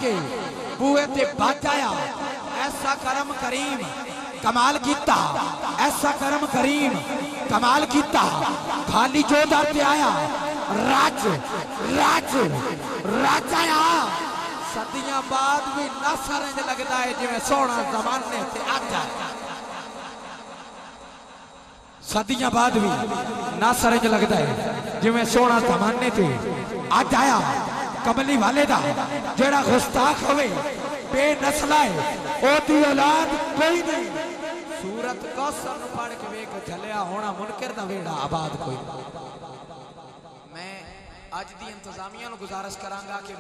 کے بوئے تے بچ آیا ایسا کرم کریم کمال کیتا ایسا کرم کریم کمال کیتا خالی جو در تے آیا راج راج راج آیا صدیاں بعد بھی نصر انج لگتا ہے جو سونا زمانے تے آج آیا صدیاں بعد بھی نصر انج لگتا ہے جو سونا زمانے تے آج آیا کملی والے دا جیڑا گستاخ ہوئے بے نسل ہے او دی اولاد کوئی نہیں سورت کوثر نو پڑھ کے ویکھ جھلیا ہونا منکر دا ویڑا آباد کوئی میں اج دی انتظامیہ نو گزارش کراں گا کہ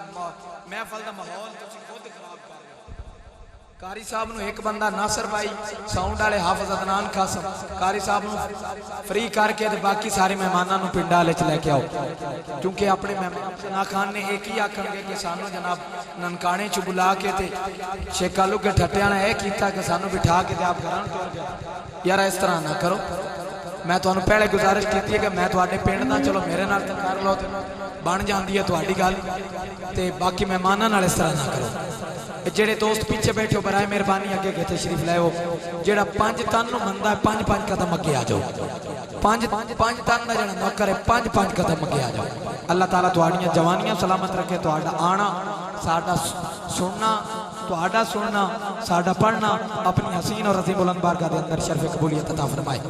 محفل دا ماحول تسی خود خراب کر رہے قاری صاحب نو ایک بندہ ناصر بھائی ساؤنڈ والے حافظ عدنان قاسم قاری صاحب نو فری کر کے باقی سارے مہماناں نو پنڈا والے چ لے کے آؤ کیونکہ اپنے مہمان خان نے ایک ہی آکھن گے کہ سانو جناب ننکانے چ بلا کے تے شیکالو کے ٹھٹیاں نے اے کیتا کہ سانو بٹھا کے تے آپ گھراں ٹر گئے یار اس طرح نہ کرو میں تانوں پہلے گزارش کیتی ہے کہ میں تواڈے پنڈ دا چلو میرے نال کر لو تے بن جاندی ہے تواڈی گل تے باقی مہماناں نال اس طرح نہ کرو جڑے دوست پیچھے بیٹھے ہو برائے مہربانی اگے گئے تشریف لائے ہو جڑا 5 تن نو مندا ہے 5 قدم اگے آ جاؤ 5 تن دا جڑا نوکر ہے 5 قدم اگے آ جاؤ اللہ تعالیٰ تواڈیاں جوانیاں سلامت رکھے تواڈا آنا ساڈا سننا تواڈا سننا ساڈا پڑھنا اپنی حسین اور عظیم بلند بارگاہ دے اندر شرف قبولیت عطا فرمائے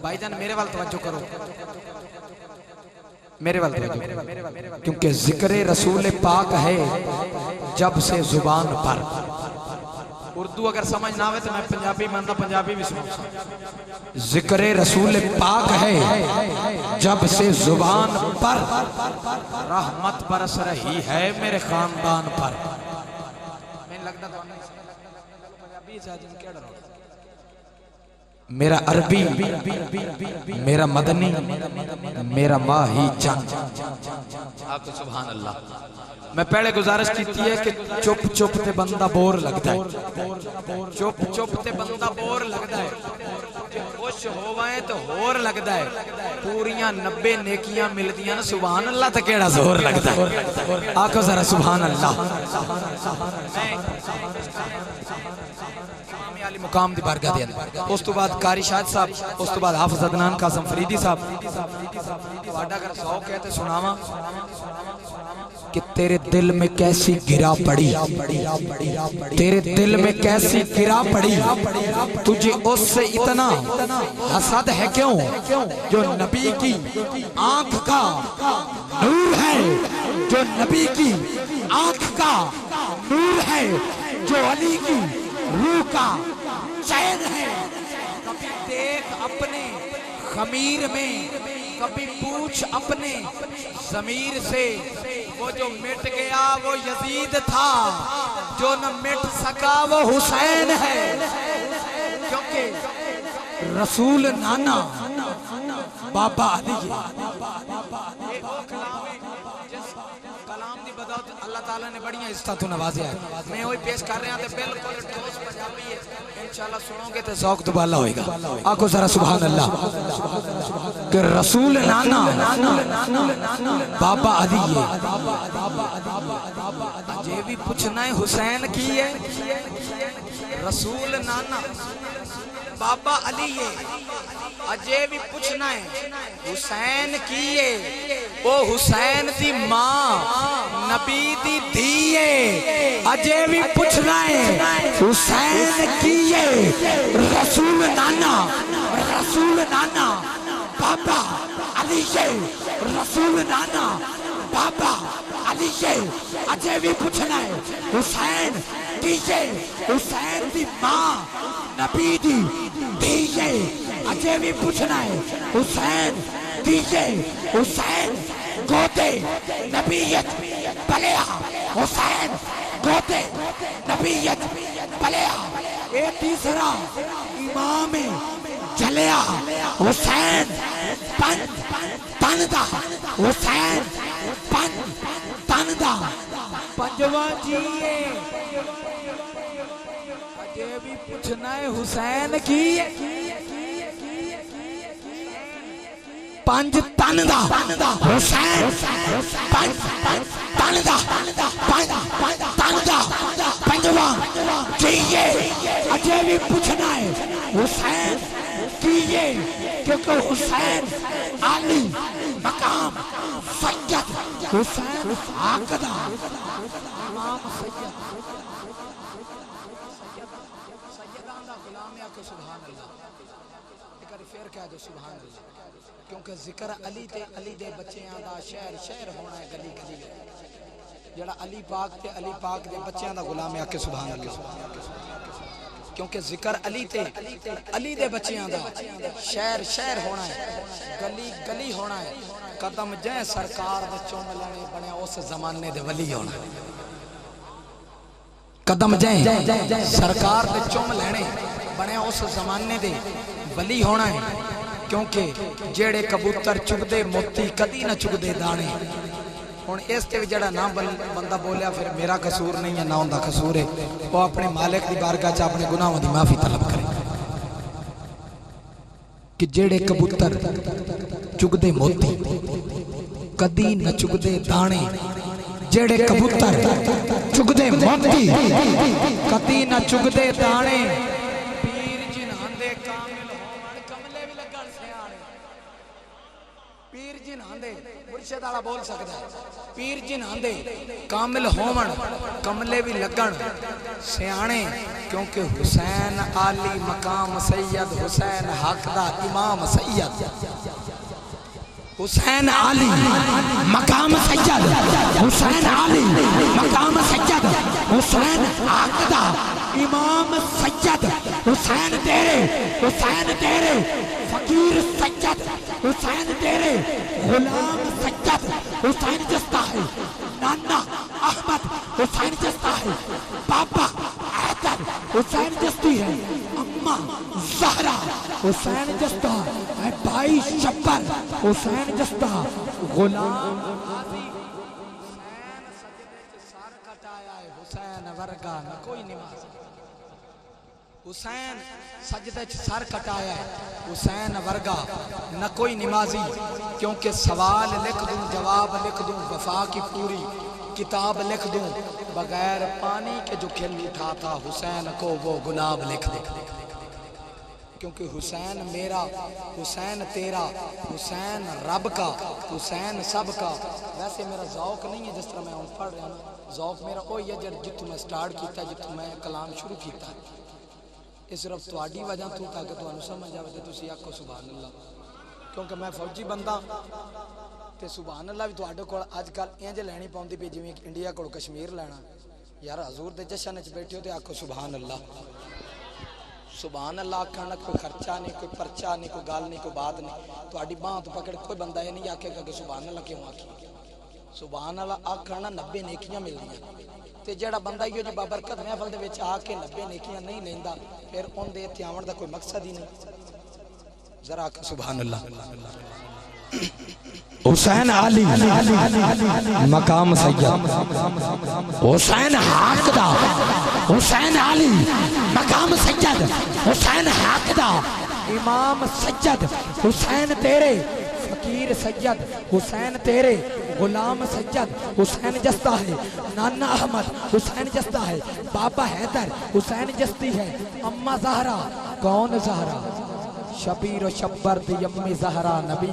بھائی جان میرے وال توجہ کرو میرے وال توجہ کیونکہ ذکر رسول پاک ہے جب سے زبان پر اردو اگر سمجھ نہ آوے تو میں پنجابی مانتا پنجابی بھی سمجھتا ذکر رسول پاک ہے جب سے زبان پر رحمت برس رہی ہے میرے خاندان پر میں لگتا تھا پنجابی ساجن کیا ڈرا میرا عربی میرا مدنی میرا ماہی چند آپ کو سبحان اللہ میں پہلے گزارش کیتی ہے کہ چپ چپ تے بندہ بور لگتا ہے چپ چپ تے بندہ بور لگتا ہے خوش ہووائیں تو ہور لگتا ہے پوریاں 90 نیکیاں مل دیاں نا سبحان اللہ تے کیڑا زور لگتا ہے آقا ذرا سبحان اللہ علی مقام دی بارگاہ دے اندر اس تو بعد قاری شاہد صاحب اس تو بعد حافظ عدنان قاسم فریدی صاحب واڈا کر سو کہتے سناواں کہ تیرے دل میں کیسی گرا پڑی تیرے دل میں کیسی گرا پڑی تجھے اس سے اتنا حسد ہے کیوں جو نبی کی آنکھ کا نور ہے جو نبی کی آنکھ کا نور ہے جو علی کی روح کا چین ہے کبھی دیکھ اپنے خمیر میں کبھی پوچھ اپنے ضمیر سے وہ جو مٹ گیا وہ یزید تھا جو نہ مٹ سکا وہ حسین ہے کیونکہ رسول نانا بابا علی کلام دی بدولت اللہ تعالیٰ نے بڑیاں عزتاں تو نوازے ہیں میں وہی پیش کر رہے ہیں تے بالکل ٹھوس پنجابی ہے انشاءاللہ سنو گے تے ذوق دوبالا ہوئے گا آکو ذرا سبحان اللہ کہ رسول نانا بابا علی ہے یہ بھی پوچھنا ہے حسین کی ہے رسول نانا بابا علی ہے اجے بھی پوچھنا ہے حسین کیے وہ حسین دی ماں نبی دی دیئے اجے بھی پوچھنا ہے حسین کیے رسول نانا بابا علی ہے رسول نانا بابا علی ہے اجے بھی پوچھنا ہے حسین کیے حسین دی ماں نبی دی دیئے اجے بھی پوچھنا ہے حسین دیجے حسین گوتے نبیت پلیا حسین گوتے نبیت پلیا اے تیسرا امام جلیا حسین تندہ حسین تندہ پنجواں جیے اجے بھی پوچھنا ہے حسین کی پنج تندہ حسین پنج تندہ کیے اجے بھی پوچھنا ہے حسین کیے کیونکہ حسین علی مقام سید حسین عاقدہ امام سید سیدان دا غلام ہے کہ سبحان اللہ ایک پھر کہہ دو سبحان اللہ کیونکہ ذکر علی تے علی دے بچیاں دا شہر شہر ہونا ہے گلی گلی جڑا علی پاک تے علی پاک دے بچیاں دا غلام ہے کہ سبحان اللہ کیونکہ ذکر علی تے علی دے بچیاں دا شہر شہر ہونا ہے گلی گلی ہونا ہے قدم جائیں سرکار دے چوم لینے بنے اس زمانے دے ولی ہونا ہے قدم جائیں سرکار دے چوم لینے بنے اس زمانے دے ولی ہونا ہے کیونکہ جیڑے کبوتر چگ دے موتی کدی نہ چگ دے دانے ہن اس تے جڑا نہ بندہ بولیا پھر میرا قصور نہیں ہے نہ اوندا قصور ہے وہ اپنے مالک دی بارگاہ چ اپنے گناہاں دی معافی طلب کرے کہ جیڑے کبوتر چگ دے موتی کدی نہ چگ دے دانے جیڑے کبوتر چگ دے موتی کدی نہ چگ دے دانے پیر جنہاں دے کامل ہون کملے بھی لگن سیانے پیر جنہاں دے مرشد والا بول سکدا ہے پیر جنہاں دے کامل ہون کملے بھی لگن سیانے کیونکہ حسین علی مقام سید حسین حق دا امام سید حسین علی مقام سید حسین علی مقام سید حسین عاقدہ امام سید حسین تیرے فقیر سید حسین تیرے غلام سید حسین جستا ہے نانا احمد حسین جستا ہے بابا حیدر حسین جستی ہے اماں زہرا حسین جستا ہے بھائی شبر حسین جستا غلام حسین سجدے چ سر کٹایا ہے حسین ورگا نہ کوئی نماز حسین سجدے چ سر کٹایا ہے حسین ورگا نہ کوئی نمازی کیونکہ سوال لکھ دوں جواب لکھ دوں وفا کی پوری کتاب لکھ دوں بغیر پانی کے جو کھل اٹھا تھا حسین کو وہ گلاب لکھ دے کیونکہ حسین میرا حسین تیرا حسین رب کا حسین سب کا ویسے میرا ذوق نہیں ہے جس طرح میں پڑھ رہا ہوں ذوق میرا وہی ہے جتوں میں سٹارٹ کیتا جتوں میں کلام شروع کیتا یہ صرف تواڈی وجہ تو تاکہ تانوں سمجھ آوے تے تسی آکھو سبحان اللہ کیونکہ میں فوجی بندہ تے سبحان اللہ بھی تواڈے کول اج کل انج لینی پوندی پئی جویں انڈیا کول کشمیر لینا یار حضور دے جشن وچ بیٹھے ہو تے آکھو سبحان اللہ سبحان اللہ آکھنا کوئی خرچہ نہیں کوئی پرچہ نہیں کوئی گل نہیں کوئی بات نہیں تواڈی باہ تو پکڑ کوئی بندہ یہ نہیں آکھے گا کہ سبحان اللہ کیوں آکھی سبحان اللہ آکھنا 90 نیکیاں ملدیاں تے جڑا بندہ ایو جی بابرکت محفل دے وچ آ کے 90 نیکیاں نہیں لیندا پھر اون دے تے آون دا کوئی مقصد ہی نہیں ذرا سبحان اللہ حسین علی مقام سید حسین حاقدہ حسین علی مقام سید حسین حاقدہ امام سید حسین تیرے فقیر سید حسین تیرے غلام سید حسین جستا ہے نانا احمد حسین جستا ہے بابا حیدر حسین جستی ہے اماں زہرا کون زہرا شبیر و شبر دی امی زہرا نبی